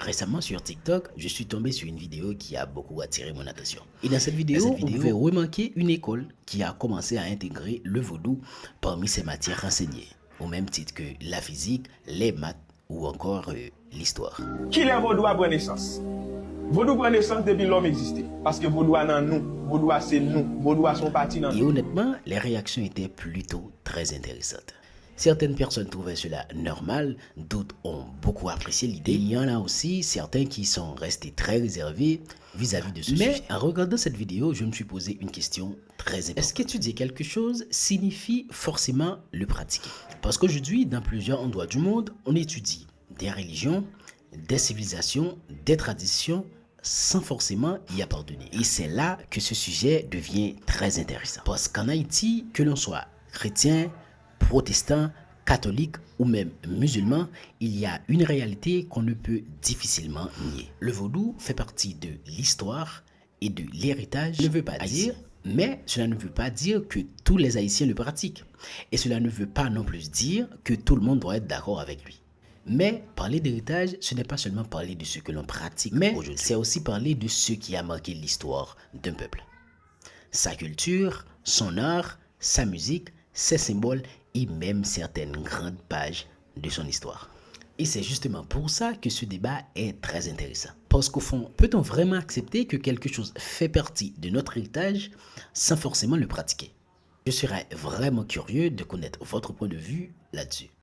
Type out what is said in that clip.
Récemment sur TikTok, je suis tombé sur une vidéo qui a beaucoup attiré mon attention. Et dans cette vidéo, on pouvait remarquer une école qui a commencé à intégrer le vaudou parmi ses matières enseignées, au même titre que la physique, les maths ou encore l'histoire. Qui est vaudou à prendre naissance? Vaudou prend naissance depuis l'homme existait. Parce que vaudou a dans nous, vaudou a c'est nous, vaudou a son parti dans nous. Et honnêtement, les réactions étaient plutôt très intéressantes. Certaines personnes trouvaient cela normal, d'autres ont beaucoup apprécié l'idée. Il y en a aussi certains qui sont restés très réservés vis-à-vis de ce sujet. Mais en regardant cette vidéo, je me suis posé une question très importante. Est-ce qu'étudier quelque chose signifie forcément le pratiquer? Parce qu'aujourd'hui, dans plusieurs endroits du monde, on étudie des religions, des civilisations, des traditions, sans forcément y appartenir. Et c'est là que ce sujet devient très intéressant. Parce qu'en Haïti, que l'on soit chrétien, protestant, catholique ou même musulman, il y a une réalité qu'on ne peut difficilement nier. Le vaudou fait partie de l'histoire et de l'héritage. Mais cela ne veut pas dire que tous les Haïtiens le pratiquent. Et cela ne veut pas non plus dire que tout le monde doit être d'accord avec lui. Mais parler d'héritage, ce n'est pas seulement parler de ce que l'on pratique, mais c'est aussi parler de ce qui a marqué l'histoire d'un peuple. Sa culture, son art, sa musique, ses symboles et même certaines grandes pages de son histoire. Et c'est justement pour ça que ce débat est très intéressant. Parce qu'au fond, peut-on vraiment accepter que quelque chose fait partie de notre héritage sans forcément le pratiquer? Je serais vraiment curieux de connaître votre point de vue là-dessus.